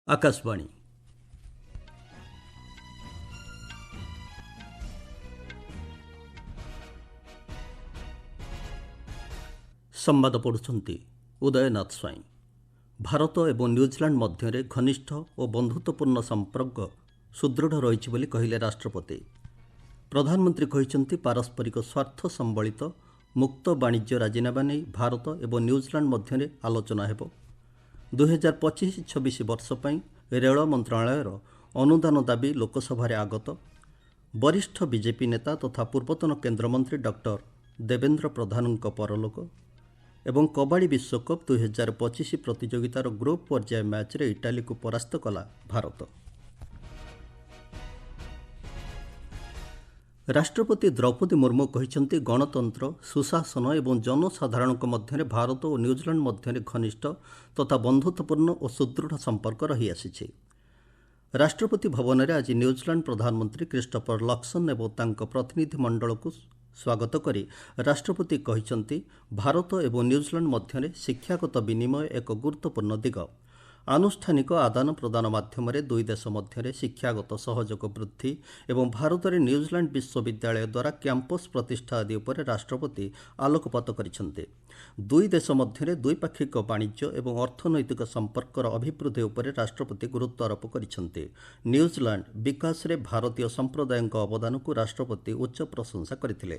ଆକାଶବାଣୀ। ସମ୍ବାଦ ପଢ଼ୁଛନ୍ତି ଉଦୟନାଥ ସ୍ୱାଇଁ। ଭାରତ ଏବଂ ନ୍ୟୁଜିଲାଣ୍ଡ ମଧ୍ୟରେ ଘନିଷ୍ଠ ଓ ବନ୍ଧୁତ୍ୱପୂର୍ଣ୍ଣ ସମ୍ପର୍କ ସୁଦୃଢ଼ ରହିଛି ବୋଲି କହିଲେ ରାଷ୍ଟ୍ରପତି। ପ୍ରଧାନମନ୍ତ୍ରୀ କହିଛନ୍ତି ପାରସ୍ପରିକ ସ୍ୱାର୍ଥ ସମ୍ବଳିତ ମୁକ୍ତ ବାଣିଜ୍ୟ ରାଜିନାମା ନେଇ ଭାରତ ଏବଂ ନ୍ୟୁଜିଲାଣ୍ଡ ମଧ୍ୟରେ ଆଲୋଚନା ହେବ। 2025-26 ବର୍ଷ ପାଇଁ ରେଳ ମନ୍ତ୍ରଣାଳୟର ଅନୁଦାନ ଦାବି ଲୋକସଭାରେ ଆଗତ। ବରିଷ୍ଠ ବିଜେପି ନେତା ତଥା ପୂର୍ବତନ କେନ୍ଦ୍ରମନ୍ତ୍ରୀ ଡକ୍ଟର ଦେବେନ୍ଦ୍ର ପ୍ରଧାନଙ୍କ ପରଲୋକ ଏବଂ କବାଡ଼ି ବିଶ୍ୱକପ୍ 2025 ପ୍ରତିଯୋଗିତାର ଗ୍ରୁପ୍ ପର୍ଯ୍ୟାୟ ମ୍ୟାଚ୍ରେ ଇଟାଲୀକୁ ପରାସ୍ତ କଲା ଭାରତ। ରାଷ୍ଟ୍ରପତି ଦ୍ରୌପଦୀ ମୁର୍ମୁ କହିଛନ୍ତି ଗଣତନ୍ତ୍ର, ସୁଶାସନ ଏବଂ ଜନସାଧାରଣଙ୍କ ମଧ୍ୟରେ ଭାରତ ଓ ନ୍ୟୁଜିଲାଣ୍ଡ ମଧ୍ୟରେ ଘନିଷ୍ଠ ତଥା ବନ୍ଧୁତ୍ୱପୂର୍ଣ୍ଣ ଓ ସୁଦୃଢ଼ ସମ୍ପର୍କ ରହିଆସିଛି। ରାଷ୍ଟ୍ରପତି ଭବନରେ ଆଜି ନ୍ୟୁଜିଲାଣ୍ଡ ପ୍ରଧାନମନ୍ତ୍ରୀ କ୍ରିଷ୍ଟୋଫର ଲକ୍ସନ୍ ଏବଂ ତାଙ୍କ ପ୍ରତିନିଧି ମଣ୍ଡଳକୁ ସ୍ୱାଗତ କରି ରାଷ୍ଟ୍ରପତି କହିଛନ୍ତି ଭାରତ ଏବଂ ନ୍ୟୁଜିଲାଣ୍ଡ ମଧ୍ୟରେ ଶିକ୍ଷାଗତ ବିନିମୟ ଏକ ଗୁରୁତ୍ୱପୂର୍ଣ୍ଣ ଦିଗ। ଆନୁଷ୍ଠାନିକ ଆଦାନ ପ୍ରଦାନ ମାଧ୍ୟମରେ ଦୁଇ ଦେଶ ମଧ୍ୟରେ ଶିକ୍ଷାଗତ ସହଯୋଗ ବୃଦ୍ଧି ଏବଂ ଭାରତରେ ନ୍ୟୁଜିଲାଣ୍ଡ ବିଶ୍ୱବିଦ୍ୟାଳୟ ଦ୍ୱାରା କ୍ୟାମ୍ପସ୍ ପ୍ରତିଷ୍ଠା ଆଦି ଉପରେ ରାଷ୍ଟ୍ରପତି ଆଲୋକପାତ କରିଛନ୍ତି। ଦୁଇ ଦେଶ ମଧ୍ୟରେ ଦ୍ୱିପାକ୍ଷିକ ବାଣିଜ୍ୟ ଏବଂ ଅର୍ଥନୈତିକ ସମ୍ପର୍କର ଅଭିବୃଦ୍ଧି ଉପରେ ରାଷ୍ଟ୍ରପତି ଗୁରୁତ୍ୱ ଆରୋପ କରିଛନ୍ତି। ନ୍ୟୁଜିଲାଣ୍ଡ ବିକାଶରେ ଭାରତୀୟ ସମ୍ପ୍ରଦାୟଙ୍କ ଅବଦାନକୁ ରାଷ୍ଟ୍ରପତି ଉଚ୍ଚ ପ୍ରଶଂସା କରିଥିଲେ।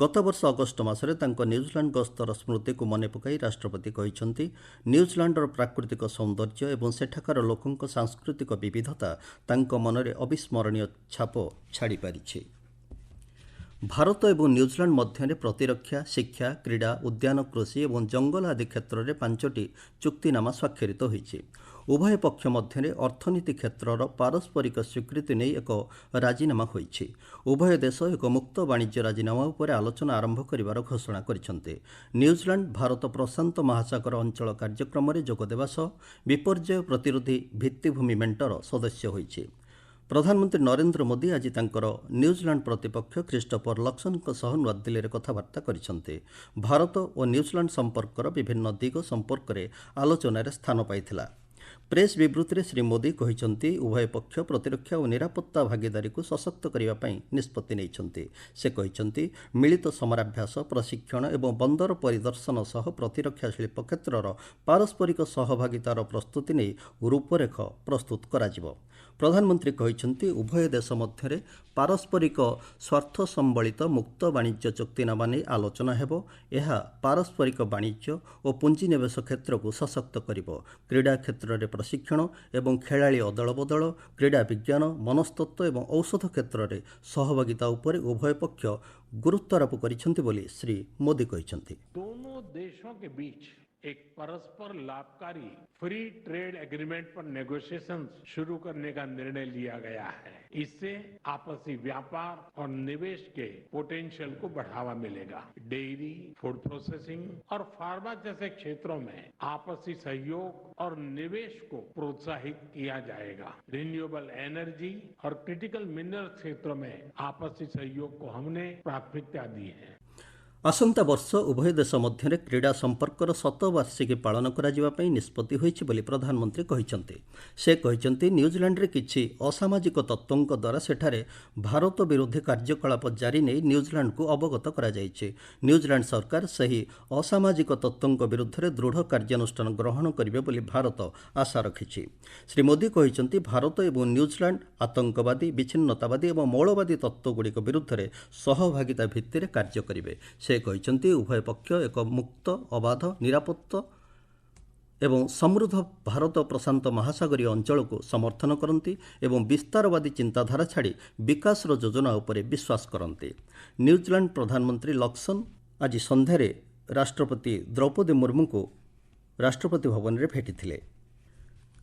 ଗତବର୍ଷ ଅଗଷ୍ଟ ମାସରେ ତାଙ୍କ ନ୍ୟୁଜିଲାଣ୍ଡ ଗସ୍ତର ସ୍ମୃତିକୁ ମନେ ପକାଇ ରାଷ୍ଟ୍ରପତି କହିଛନ୍ତି ନ୍ୟୁଜିଲାଣ୍ଡର ପ୍ରାକୃତିକ ସୌନ୍ଦର୍ଯ୍ୟ ଏବଂ ସେଠାକାର ଲୋକଙ୍କ ସାଂସ୍କୃତିକ ବିବିଧତା ତାଙ୍କ ମନରେ ଅବିସ୍ମରଣୀୟ ଛାପ ଛାଡ଼ିପାରିଛି। ଭାରତ ଏବଂ ନ୍ୟୁଜିଲାଣ୍ଡ ମଧ୍ୟରେ ପ୍ରତିରକ୍ଷା, ଶିକ୍ଷା, କ୍ରୀଡ଼ା, ଉଦ୍ୟାନ କୃଷି ଏବଂ ଜଙ୍ଗଲ ଆଦି କ୍ଷେତ୍ରରେ 5ଟି ଚୁକ୍ତିନାମା ସ୍ୱାକ୍ଷରିତ ହୋଇଛି। ଉଭୟ ପକ୍ଷ ମଧ୍ୟରେ ଅର୍ଥନୀତି କ୍ଷେତ୍ରର ପାରସ୍ପରିକ ସ୍ୱୀକୃତି ନେଇ ଏକ ରାଜିନାମା ହୋଇଛି। ଉଭୟ ଦେଶ ଏକ ମୁକ୍ତ ବାଣିଜ୍ୟ ରାଜିନାମା ଉପରେ ଆଲୋଚନା ଆରମ୍ଭ କରିବାର ଘୋଷଣା କରିଛନ୍ତି। ନ୍ୟୁଜିଲାଣ୍ଡ ଭାରତ ପ୍ରଶାନ୍ତ ମହାସାଗର ଅଞ୍ଚଳ କାର୍ଯ୍ୟକ୍ରମରେ ଯୋଗ ଦେବା ସହ ବିପର୍ଯ୍ୟୟ ପ୍ରତିରୋଧୀ ଭିତ୍ତିଭୂମି ମେଣ୍ଟର ସଦସ୍ୟ ହୋଇଛି। ପ୍ରଧାନମନ୍ତ୍ରୀ ନରେନ୍ଦ୍ର ମୋଦି ଆଜି ତାଙ୍କର ନ୍ୟୁଜିଲାଣ୍ଡ ପ୍ରତିପକ୍ଷ କ୍ରିଷ୍ଟୋଫର ଲକ୍ସନ୍ଙ୍କ ସହ ନୂଆଦିଲ୍ଲୀରେ କଥାବାର୍ତ୍ତା କରିଛନ୍ତି। ଭାରତ ଓ ନ୍ୟୁଜିଲାଣ୍ଡ ସମ୍ପର୍କର ବିଭିନ୍ନ ଦିଗ ସମ୍ପର୍କରେ ଆଲୋଚନାରେ ସ୍ଥାନ ପାଇଥିଲା। ପ୍ରେସ୍ ବିବୃତ୍ତିରେ ଶ୍ରୀ ମୋଦି କହିଛନ୍ତି ଉଭୟ ପକ୍ଷ ପ୍ରତିରକ୍ଷା ଓ ନିରାପତ୍ତା ଭାଗିଦାରୀକୁ ସଶକ୍ତ କରିବା ପାଇଁ ନିଷ୍ପତ୍ତି ନେଇଛନ୍ତି। ସେ କହିଛନ୍ତି ମିଳିତ ସମରାଭ୍ୟାସ, ପ୍ରଶିକ୍ଷଣ ଏବଂ ବନ୍ଦର ପରିଦର୍ଶନ ସହ ପ୍ରତିରକ୍ଷା ଶିଳ୍ପ କ୍ଷେତ୍ରର ପାରସ୍ପରିକ ସହଭାଗିତାର ପ୍ରସ୍ତୁତି ନେଇ ରୂପରେଖ ପ୍ରସ୍ତୁତ କରାଯିବ। ପ୍ରଧାନମନ୍ତ୍ରୀ କହିଛନ୍ତି ଉଭୟ ଦେଶ ମଧ୍ୟରେ ପାରସ୍ପରିକ ସ୍ୱାର୍ଥ ସମ୍ବଳିତ ମୁକ୍ତ ବାଣିଜ୍ୟ ଚୁକ୍ତିନାମା ନେଇ ଆଲୋଚନା ହେବ। ଏହା ପାରସ୍ପରିକ ବାଣିଜ୍ୟ ଓ ପୁଞ୍ଜିନିବେଶ କ୍ଷେତ୍ରକୁ ସଶକ୍ତ କରିବ। କ୍ରୀଡ଼ା କ୍ଷେତ୍ରରେ ପ୍ରଶିକ୍ଷଣ ଏବଂ ଖେଳାଳି ଅଦଳବଦଳ, କ୍ରୀଡ଼ା ବିଜ୍ଞାନ, ମନସ୍ତତ୍ତ୍ୱ ଏବଂ ଔଷଧ କ୍ଷେତ୍ରରେ ସହଭାଗିତା ଉପରେ ଉଭୟ ପକ୍ଷ ଗୁରୁତ୍ୱାରୋପ କରିଛନ୍ତି ବୋଲି ଶ୍ରୀ ମୋଦି କହିଛନ୍ତି। दोनों देशों के बीच एक परस्पर लाभकारी फ्री ट्रेड एग्रीमेंट पर नेगोशिएशन शुरू करने का निर्णय लिया गया है। इससे आपसी व्यापार और निवेश के पोटेंशियल को बढ़ावा मिलेगा। डेयरी, फूड प्रोसेसिंग और फार्मा जैसे क्षेत्रों में आपसी सहयोग और निवेश को प्रोत्साहित किया जाएगा। रिन्यूएबल एनर्जी और क्रिटिकल मिनरल क्षेत्रों में आपसी सहयोग को हमने प्राथमिकता दी है। ଆସନ୍ତା ବର୍ଷ ଉଭୟ ଦେଶ ମଧ୍ୟରେ କ୍ରୀଡ଼ା ସମ୍ପର୍କର ଶତବାର୍ଷିକୀ ପାଳନ କରାଯିବା ପାଇଁ ନିଷ୍ପତ୍ତି ହୋଇଛି ବୋଲି ପ୍ରଧାନମନ୍ତ୍ରୀ କହିଛନ୍ତି। ସେ କହିଛନ୍ତି ନ୍ୟୁଜିଲାଣ୍ଡରେ କିଛି ଅସାମାଜିକ ତତ୍ତ୍ୱଙ୍କ ଦ୍ୱାରା ସେଠାରେ ଭାରତ ବିରୋଧୀ କାର୍ଯ୍ୟକଳାପ ଜାରି ନେଇ ନ୍ୟୁଜିଲାଣ୍ଡକୁ ଅବଗତ କରାଯାଇଛି। ନ୍ୟୁଜିଲାଣ୍ଡ ସରକାର ସେହି ଅସାମାଜିକ ତତ୍ତ୍ୱଙ୍କ ବିରୁଦ୍ଧରେ ଦୃଢ଼ କାର୍ଯ୍ୟାନୁଷ୍ଠାନ ଗ୍ରହଣ କରିବେ ବୋଲି ଭାରତ ଆଶା ରଖିଛି। ଶ୍ରୀ ମୋଦି କହିଛନ୍ତି ଭାରତ ଏବଂ ନ୍ୟୁଜିଲାଣ୍ଡ ଆତଙ୍କବାଦୀ, ବିଚ୍ଛିନ୍ନତାବାଦୀ ଏବଂ ମୌଳବାଦୀ ତତ୍ତ୍ୱଗୁଡ଼ିକ ବିରୁଦ୍ଧରେ ସହଭାଗିତା ଭିତ୍ତିରେ କାର୍ଯ୍ୟ କରିବେ। ସେ କହିଛନ୍ତି ଉଭୟ ପକ୍ଷ ଏକ ମୁକ୍ତ, ଅବାଧ, ନିରାପତ୍ତା ଏବଂ ସମୃଦ୍ଧ ଭାରତ ପ୍ରଶାନ୍ତ ମହାସାଗରୀୟ ଅଞ୍ଚଳକୁ ସମର୍ଥନ କରନ୍ତି ଏବଂ ବିସ୍ତାରବାଦୀ ଚିନ୍ତାଧାରା ଛାଡ଼ି ବିକାଶର ଯୋଜନା ଉପରେ ବିଶ୍ୱାସ କରନ୍ତି। ନ୍ୟୁଜିଲାଣ୍ଡ ପ୍ରଧାନମନ୍ତ୍ରୀ ଲକ୍ସନ୍ ଆଜି ସନ୍ଧ୍ୟାରେ ରାଷ୍ଟ୍ରପତି ଦ୍ରୌପଦୀ ମୁର୍ମୁଙ୍କୁ ରାଷ୍ଟ୍ରପତି ଭବନରେ ଭେଟିଥିଲେ।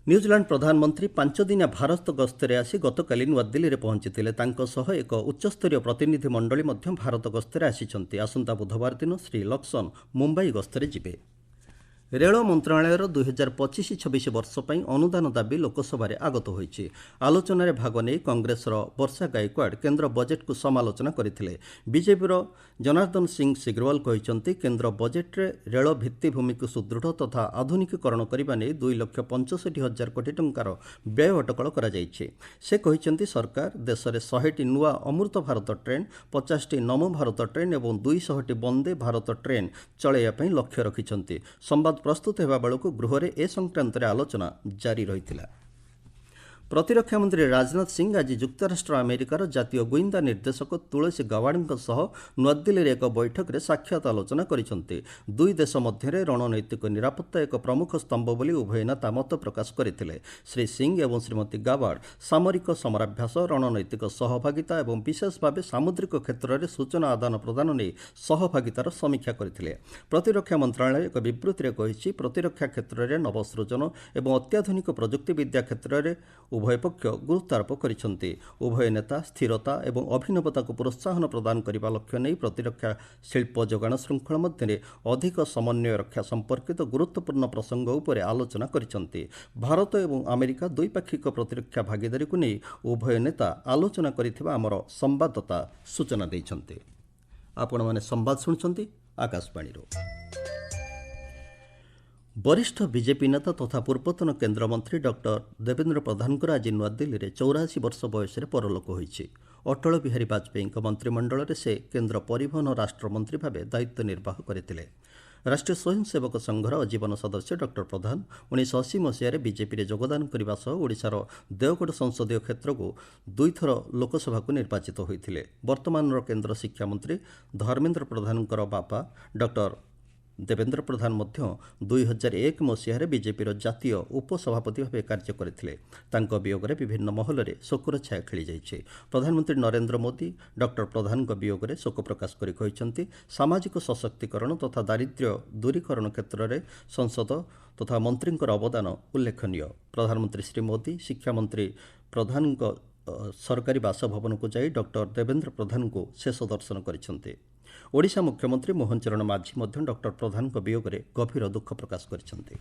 ନ୍ୟୁଜିଲାଣ୍ଡ ପ୍ରଧାନମନ୍ତ୍ରୀ 5 ଦିନିଆ ଭାରତ ଗସ୍ତରେ ଆସି ଗତକାଲି ନୂଆଦିଲ୍ଲୀରେ ପହଞ୍ଚିଥିଲେ। ତାଙ୍କ ସହ ଏକ ଉଚ୍ଚସ୍ତରୀୟ ପ୍ରତିନିଧି ମଣ୍ଡଳୀ ମଧ୍ୟ ଭାରତ ଗସ୍ତରେ ଆସିଛନ୍ତି। ଆସନ୍ତା ବୁଧବାର ଦିନ ଶ୍ରୀ ଲକ୍ସନ୍ ମୁମ୍ବାଇ ଗସ୍ତରେ ଯିବେ। ରେଳ ମନ୍ତ୍ରଣାଳୟର 2025-26 ବର୍ଷ ପାଇଁ ଅନୁଦାନ ଦାବି ଲୋକସଭାରେ ଆଗତ ହୋଇଛି। ଆଲୋଚନାରେ ଭାଗ ନେଇ କଂଗ୍ରେସର ବର୍ଷା ଗାଇକ୍ୱାଡ୍ କେନ୍ଦ୍ର ବଜେଟ୍କୁ ସମାଲୋଚନା କରିଥିଲେ। ବିଜେପିର ଜନାର୍ଦ୍ଦନ ସିଂ ସିଗ୍ରିୱାଲ କହିଛନ୍ତି, କେନ୍ଦ୍ର ବଜେଟ୍ରେ ରେଳ ଭିତ୍ତିଭୂମିକୁ ସୁଦୃଢ଼ ତଥା ଆଧୁନିକୀକରଣ କରିବା ନେଇ 2,65,000 କୋଟି ଟଙ୍କାର ବ୍ୟୟ ଅଟକଳ କରାଯାଇଛି। ସେ କହିଛନ୍ତି, ସରକାର ଦେଶରେ 100ଟି ନୂଆ ଅମୃତ ଭାରତ ଟ୍ରେନ୍, 50ଟି ନମୋ ଭାରତ ଟ୍ରେନ୍ ଏବଂ 200ଟି ବନ୍ଦେ ଭାରତ ଟ୍ରେନ୍ ଚଳାଇବା ପାଇଁ ଲକ୍ଷ୍ୟ ରଖିଛନ୍ତି। ସମ୍ବାଦ ପ୍ରସ୍ତୁତ ହେବା ବେଳକୁ ଗୃହରେ ଏ ସଂକ୍ରାନ୍ତରେ ଆଲୋଚନା ଜାରି ରହିଥିଲା। ପ୍ରତିରକ୍ଷା ମନ୍ତ୍ରୀ ରାଜନାଥ ସିଂ ଆଜି ଯୁକ୍ତରାଷ୍ଟ୍ର ଆମେରିକାର ଜାତୀୟ ଗୁଇନ୍ଦା ନିର୍ଦ୍ଦେଶକ ତୁଳସୀ ଗାୱାର୍ଡଙ୍କ ସହ ନୂଆଦିଲ୍ଲୀରେ ଏକ ବୈଠକରେ ସାକ୍ଷାତ ଆଲୋଚନା କରିଛନ୍ତି। ଦୁଇ ଦେଶ ମଧ୍ୟରେ ରଣନୈତିକ ନିରାପତ୍ତା ଏକ ପ୍ରମୁଖ ସ୍ତମ୍ଭ ବୋଲି ଉଭୟ ନେତା ମତ ପ୍ରକାଶ କରିଥିଲେ। ଶ୍ରୀ ସିଂ ଏବଂ ଶ୍ରୀମତୀ ଗାୱାର୍ଡ ସାମରିକ ସମରାଭ୍ୟାସ, ରଣନୈତିକ ସହଭାଗିତା ଏବଂ ବିଶେଷ ଭାବେ ସାମୁଦ୍ରିକ କ୍ଷେତ୍ରରେ ସୂଚନା ଆଦାନ ପ୍ରଦାନ ନେଇ ସହଭାଗିତାର ସମୀକ୍ଷା କରିଥିଲେ। ପ୍ରତିରକ୍ଷା ମନ୍ତ୍ରଣାଳୟ ଏକ ବିବୃତ୍ତିରେ କହିଛି, ପ୍ରତିରକ୍ଷା କ୍ଷେତ୍ରରେ ନବସୃଜନ ଏବଂ ଅତ୍ୟାଧୁନିକ ପ୍ରଯୁକ୍ତିବିଦ୍ୟା କ୍ଷେତ୍ରରେ ଉଭୟ ପକ୍ଷ ଗୁରୁତ୍ୱ ଆରୋପ କରିଛନ୍ତି। ଉଭୟ ନେତା ସ୍ଥିରତା ଏବଂ ଅଭିନବତାକୁ ପ୍ରୋତ୍ସାହନ ପ୍ରଦାନ କରିବା ଲକ୍ଷ୍ୟ ନେଇ ପ୍ରତିରକ୍ଷା ଶିଳ୍ପ ଯୋଗାଣ ଶୃଙ୍ଖଳ ମଧ୍ୟରେ ଅଧିକ ସମନ୍ୱୟ ରକ୍ଷା ସମ୍ପର୍କିତ ଗୁରୁତ୍ୱପୂର୍ଣ୍ଣ ପ୍ରସଙ୍ଗ ଉପରେ ଆଲୋଚନା କରିଛନ୍ତି। ଭାରତ ଏବଂ ଆମେରିକା ଦ୍ୱିପାକ୍ଷିକ ପ୍ରତିରକ୍ଷା ଭାଗିଦାରୀକୁ ନେଇ ଉଭୟ ନେତା ଆଲୋଚନା କରିଥିବା ଆମର ସମ୍ବାଦଦାତା ସୂଚନା ଦେଇଛନ୍ତି। ଆପଣମାନେ ସମ୍ବାଦ ଶୁଣୁଛନ୍ତି ଆକାଶବାଣୀରୁ। ବରିଷ୍ଠ ବିଜେପି ନେତା ତଥା ପୂର୍ବତନ କେନ୍ଦ୍ରମନ୍ତ୍ରୀ ଡକ୍ଟର ଦେବେନ୍ଦ୍ର ପ୍ରଧାନଙ୍କର ଆଜି ନୂଆଦିଲ୍ଲୀରେ 84 ବର୍ଷ ବୟସରେ ପରଲୋକ ହୋଇଛି। ଅଟଳ ବିହାରୀ ବାଜପେୟୀଙ୍କ ମନ୍ତ୍ରିମଣ୍ଡଳରେ ସେ କେନ୍ଦ୍ର ପରିବହନ ରାଷ୍ଟ୍ରମନ୍ତ୍ରୀ ଭାବେ ଦାୟିତ୍ୱ ନିର୍ବାହ କରିଥିଲେ। ରାଷ୍ଟ୍ରୀୟ ସ୍ୱୟଂସେବକ ସଂଘର ଆଜୀବନ ସଦସ୍ୟ ଡକ୍ଟର ପ୍ରଧାନ 1980 ମସିହାରେ ବିଜେପିରେ ଯୋଗଦାନ କରିବା ସହ ଓଡ଼ିଶାର ଦେଓଗଡ଼ ସଂସଦୀୟ କ୍ଷେତ୍ରକୁ 2 ଥର ଲୋକସଭାକୁ ନିର୍ବାଚିତ ହୋଇଥିଲେ। ବର୍ତ୍ତମାନର କେନ୍ଦ୍ର ଶିକ୍ଷାମନ୍ତ୍ରୀ ଧର୍ମେନ୍ଦ୍ର ପ୍ରଧାନଙ୍କର ବାପା ଡକ୍ଟର ଦେବେନ୍ଦ୍ର ପ୍ରଧାନ ମଧ୍ୟ 2001 ମସିହାରେ ବିଜେପିର ଜାତୀୟ ଉପସଭାପତି ଭାବେ କାର୍ଯ୍ୟ କରିଥିଲେ। ତାଙ୍କ ବିୟୋଗରେ ବିଭିନ୍ନ ମହଲରେ ଶୋକର ଛାୟା ଖେଳିଯାଇଛି। ପ୍ରଧାନମନ୍ତ୍ରୀ ନରେନ୍ଦ୍ର ମୋଦି ଡକ୍ଟର ପ୍ରଧାନଙ୍କ ବିୟୋଗରେ ଶୋକ ପ୍ରକାଶ କରି କହିଛନ୍ତି, ସାମାଜିକ ସଶକ୍ତିକରଣ ତଥା ଦାରିଦ୍ର୍ୟ ଦୂରୀକରଣ କ୍ଷେତ୍ରରେ ସଂସଦ ତଥା ମନ୍ତ୍ରୀଙ୍କର ଅବଦାନ ଉଲ୍ଲେଖନୀୟ। ପ୍ରଧାନମନ୍ତ୍ରୀ ଶ୍ରୀ ମୋଦି ଶିକ୍ଷାମନ୍ତ୍ରୀ ପ୍ରଧାନଙ୍କ ସରକାରୀ ବାସଭବନକୁ ଯାଇ ଡକ୍ଟର ଦେବେନ୍ଦ୍ର ପ୍ରଧାନଙ୍କୁ ଶେଷ ଦର୍ଶନ କରିଛନ୍ତି। ଓଡ଼ିଶା ମୁଖ୍ୟମନ୍ତ୍ରୀ ମୋହନ ଚରଣ ମାଝୀ ମଧ୍ୟ ଡକ୍ଟର ପ୍ରଧାନଙ୍କ ବିୟୋଗରେ ଗଭୀର ଦୁଃଖ ପ୍ରକାଶ କରିଛନ୍ତି।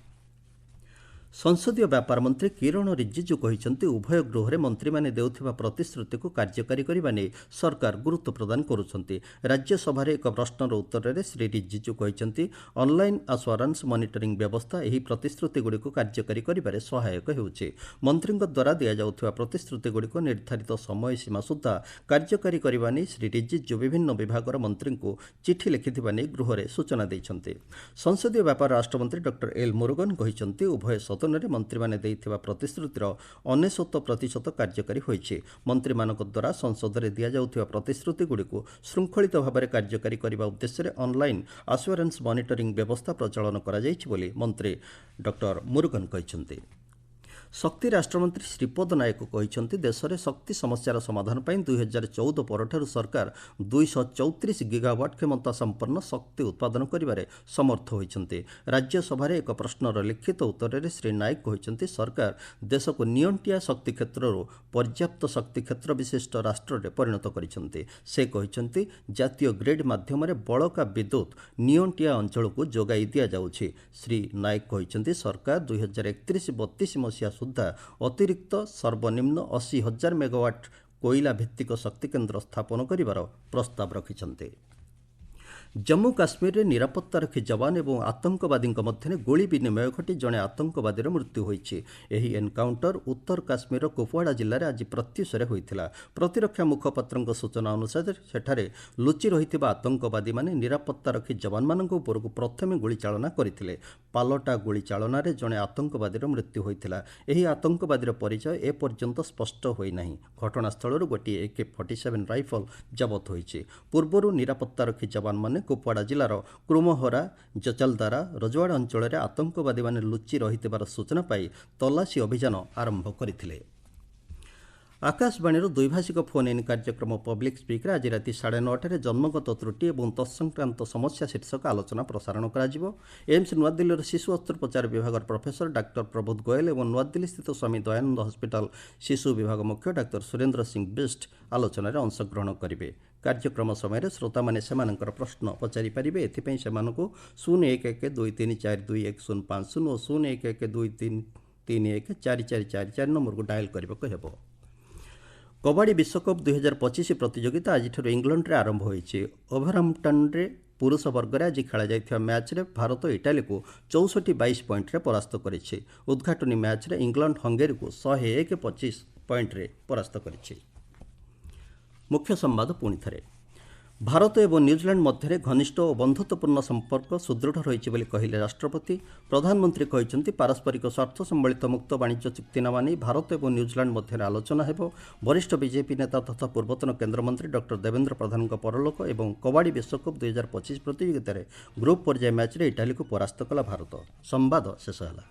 ସଂସଦୀୟ ବ୍ୟାପାର ମନ୍ତ୍ରୀ କିରଣ ରିଜିଜୁ କହିଛନ୍ତି, ଉଭୟ ଗୃହରେ ମନ୍ତ୍ରୀମାନେ ଦେଉଥିବା ପ୍ରତିଶ୍ରୁତିକୁ କାର୍ଯ୍ୟକାରୀ କରିବା ନେଇ ସରକାର ଗୁରୁତ୍ୱ ପ୍ରଦାନ କରୁଛନ୍ତି। ରାଜ୍ୟସଭାରେ ଏକ ପ୍ରଶ୍ନର ଉତ୍ତରରେ ଶ୍ରୀ ରିଜିଜୁ କହିଛନ୍ତି, ଅନଲାଇନ୍ ଆସ୍ୟୁରାନ୍ସ ମନିଟରିଂ ବ୍ୟବସ୍ଥା ଏହି ପ୍ରତିଶ୍ରୁତିଗୁଡ଼ିକୁ କାର୍ଯ୍ୟକାରୀ କରିବାରେ ସହାୟକ ହେଉଛି। ମନ୍ତ୍ରୀଙ୍କ ଦ୍ୱାରା ଦିଆଯାଉଥିବା ପ୍ରତିଶ୍ରୁତିଗୁଡ଼ିକୁ ନିର୍ଦ୍ଧାରିତ ସମୟସୀମା ସୁଦ୍ଧା କାର୍ଯ୍ୟକାରୀ କରିବା ନେଇ ଶ୍ରୀ ରିଜିଜୁ ବିଭିନ୍ନ ବିଭାଗର ମନ୍ତ୍ରୀଙ୍କୁ ଚିଠି ଲେଖିଥିବା ନେଇ ଗୃହରେ ସୂଚନା ଦେଇଛନ୍ତି। ସଂସଦୀୟ ବ୍ୟାପାର ରାଷ୍ଟ୍ରମନ୍ତ୍ରୀ ଡକ୍ଟର ଏଲ୍ ମୁରୁଗନ୍ କହିଛନ୍ତି, ଉଭୟ ସଦନରେ ମନ୍ତ୍ରୀମାନେ ଦେଇଥିବା ପ୍ରତିଶ୍ରୁତିର 99% କାର୍ଯ୍ୟକାରୀ ହୋଇଛି। ମନ୍ତ୍ରୀମାନଙ୍କ ଦ୍ୱାରା ସଂସଦରେ ଦିଆଯାଉଥିବା ପ୍ରତିଶ୍ରୁତିଗୁଡ଼ିକୁ ଶୃଙ୍ଖଳିତ ଭାବରେ କାର୍ଯ୍ୟକାରୀ କରିବା ଉଦ୍ଦେଶ୍ୟରେ ଅନଲାଇନ୍ ଆସ୍ୟୁରାନ୍ସ ମନିଟରିଂ ବ୍ୟବସ୍ଥା ପ୍ରଚଳନ କରାଯାଇଛି ବୋଲି ମନ୍ତ୍ରୀ ଡକ୍ଟର ମୁରୁଗନ୍ କହିଛନ୍ତି। ଶକ୍ତି ରାଷ୍ଟ୍ରମନ୍ତ୍ରୀ ଶ୍ରୀପଦ ନାୟକ କହିଛନ୍ତି, ଦେଶରେ ଶକ୍ତି ସମସ୍ୟାର ସମାଧାନ ପାଇଁ 2014 ପରଠାରୁ ସରକାର 234 ଗିଗାୱାଟ୍ କ୍ଷମତା ସମ୍ପନ୍ନ ଶକ୍ତି ଉତ୍ପାଦନ କରିବାରେ ସମର୍ଥ ହୋଇଛନ୍ତି। ରାଜ୍ୟସଭାରେ ଏକ ପ୍ରଶ୍ନର ଲିଖିତ ଉତ୍ତରରେ ଶ୍ରୀ ନାୟକ କହିଛନ୍ତି, ସରକାର ଦେଶକୁ ନିଅଣ୍ଟିଆ ଶକ୍ତି କ୍ଷେତ୍ରରୁ ପର୍ଯ୍ୟାପ୍ତ ଶକ୍ତି କ୍ଷେତ୍ର ବିଶିଷ୍ଟ ରାଷ୍ଟ୍ରରେ ପରିଣତ କରିଛନ୍ତି। ସେ କହିଛନ୍ତି, ଜାତୀୟ ଗ୍ରିଡ୍ ମାଧ୍ୟମରେ ବଳକା ବିଦ୍ୟୁତ୍ ନିଅଣ୍ଟିଆ ଅଞ୍ଚଳକୁ ଯୋଗାଇ ଦିଆଯାଉଛି। ଶ୍ରୀ ନାୟକ କହିଛନ୍ତି, ସରକାର 2031-32 ମସିହା ସୁଦ୍ଧା ଅତିରିକ୍ତ ସର୍ବନିମ୍ନ 80,000 ମେଗାୱାଟ୍ କୋଇଲା ଭିତ୍ତିକ ଶକ୍ତିକେନ୍ଦ୍ର ସ୍ଥାପନ କରିବାର ପ୍ରସ୍ତାବ ରଖିଛନ୍ତି। ଜମ୍ମୁ କାଶ୍ମୀରରେ ନିରାପତ୍ତାରକ୍ଷୀ ଯବାନ ଏବଂ ଆତଙ୍କବାଦୀଙ୍କ ମଧ୍ୟରେ ଗୁଳି ବିନିମୟ ଘଟି ଜଣେ ଆତଙ୍କବାଦୀର ମୃତ୍ୟୁ ହୋଇଛି। ଏହି ଏନ୍କାଉଣ୍ଟର ଉତ୍ତର କାଶ୍ମୀରର କୁପୱାଡା ଜିଲ୍ଲାରେ ଆଜି ପ୍ରତ୍ୟୁଷରେ ହୋଇଥିଲା। ପ୍ରତିରକ୍ଷା ମୁଖପାତ୍ରଙ୍କ ସୂଚନା ଅନୁସାରେ ସେଠାରେ ଲୁଚି ରହିଥିବା ଆତଙ୍କବାଦୀମାନେ ନିରାପତ୍ତାରକ୍ଷୀ ଯବାନମାନଙ୍କ ଉପରକୁ ପ୍ରଥମେ ଗୁଳିଚାଳନା କରିଥିଲେ। ପାଲଟା ଗୁଳିଚାଳନାରେ ଜଣେ ଆତଙ୍କବାଦୀର ମୃତ୍ୟୁ ହୋଇଥିଲା। ଏହି ଆତଙ୍କବାଦୀର ପରିଚୟ ଏପର୍ଯ୍ୟନ୍ତ ସ୍ପଷ୍ଟ ହୋଇନାହିଁ। ଘଟଣାସ୍ଥଳରୁ ଗୋଟିଏ AK-47 ରାଇଫଲ ଜବତ ହୋଇଛି। ପୂର୍ବରୁ ନିରାପତ୍ତାରକ୍ଷୀ ଯବାନମାନେ କୁପୱାଡା ଜିଲ୍ଲାର କ୍ରୁମହରା, ଜଚଲଦାରା, ରଜୱାଡା ଅଞ୍ଚଳରେ ଆତଙ୍କବାଦୀମାନେ ଲୁଚି ରହିଥିବାର ସୂଚନା ପାଇ ତଲାସୀ ଅଭିଯାନ ଆରମ୍ଭ କରିଥିଲେ। ଆକାଶବାଣୀର ଦ୍ୱିଭାଷିକ ଫୋନ୍ ଇନ୍ କାର୍ଯ୍ୟକ୍ରମ ପବ୍ଲିକ୍ ସ୍ପିକ୍ରେ ଆଜି ରାତି 9:30ରେ ଜନ୍ମଗତ ତ୍ରୁଟି ଏବଂ ତତ୍ସଂକ୍ରାନ୍ତ ସମସ୍ୟା ଶୀର୍ଷକ ଆଲୋଚନା ପ୍ରସାରଣ କରାଯିବ। ଏମ୍ସ ନୂଆଦିଲ୍ଲୀର ଶିଶୁ ଅସ୍ତ୍ରୋପଚାର ବିଭାଗର ପ୍ରଫେସର ଡାକ୍ତର ପ୍ରବୋଧ ଗୋଏଲ ଏବଂ ନୂଆଦିଲ୍ଲୀସ୍ଥିତ ସ୍ୱାମୀ ଦୟାନନ୍ଦ ହସ୍ପିଟାଲ ଶିଶୁ ବିଭାଗ ମୁଖ୍ୟ ଡାକ୍ତର ସୁରେନ୍ଦ୍ର ସିଂ ବିଷ୍ଟ ଆଲୋଚନାରେ ଅଂଶଗ୍ରହଣ କରିବେ। କାର୍ଯ୍ୟକ୍ରମ ସମୟରେ ଶ୍ରୋତାମାନେ ସେମାନଙ୍କର ପ୍ରଶ୍ନ ପଚାରିପାରିବେ। ଏଥିପାଇଁ ସେମାନଙ୍କୁ 011123422105 ଓ 011233144444 ନମ୍ବରକୁ ଡାଏଲ୍ କରିବାକୁ ହେବ। କବାଡ଼ି ବିଶ୍ୱକପ୍ 2025 ପ୍ରତିଯୋଗିତା ଆଜିଠାରୁ ଇଂଲଣ୍ଡରେ ଆରମ୍ଭ ହୋଇଛି। ଓଭରହାମ୍ପଟନ୍ରେ ପୁରୁଷ ବର୍ଗରେ ଆଜି ଖେଳାଯାଇଥିବା ମ୍ୟାଚ୍ରେ ଭାରତ ଇଟାଲୀକୁ 64-22 ପଏଣ୍ଟରେ ପରାସ୍ତ କରିଛି। ଉଦ୍ଘାଟନୀ ମ୍ୟାଚ୍ରେ ଇଂଲଣ୍ଡ ହଙ୍ଗେରୀକୁ 101-25 ପଏଣ୍ଟରେ ପରାସ୍ତ କରିଛି। ମୁଖ୍ୟ ସମ୍ବାଦ ପୁଣି ଥରେ। ଭାରତ ଏବଂ ନ୍ୟୁଜିଲାଣ୍ଡ ମଧ୍ୟରେ ଘନିଷ୍ଠ ଓ ବନ୍ଧୁତ୍ୱପୂର୍ଣ୍ଣ ସମ୍ପର୍କ ସୁଦୃଢ଼ ରହିଛି ବୋଲି କହିଲେ ରାଷ୍ଟ୍ରପତି। ପ୍ରଧାନମନ୍ତ୍ରୀ କହିଛନ୍ତି ପାରସ୍ପରିକ ସ୍ୱାର୍ଥ ସମ୍ବଳିତ ମୁକ୍ତ ବାଣିଜ୍ୟ ଚୁକ୍ତିନାମା ନେଇ ଭାରତ ଏବଂ ନ୍ୟୁଜିଲାଣ୍ଡ ମଧ୍ୟରେ ଆଲୋଚନା ହେବ। ବରିଷ୍ଠ ବିଜେପି ନେତା ତଥା ପୂର୍ବତନ କେନ୍ଦ୍ରମନ୍ତ୍ରୀ ଡକ୍ଟର ଦେବେନ୍ଦ୍ର ପ୍ରଧାନଙ୍କ ପରଲୋକ ଏବଂ କବାଡ଼ି ବିଶ୍ୱକପ୍ 2025 ପ୍ରତିଯୋଗିତାରେ ଗ୍ରୁପ୍ ପର୍ଯ୍ୟାୟ ମ୍ୟାଚ୍ରେ ଇଟାଲୀକୁ ପରାସ୍ତ କଲା ଭାରତ। ସମ୍ବାଦ ଶେଷ ହେଲା।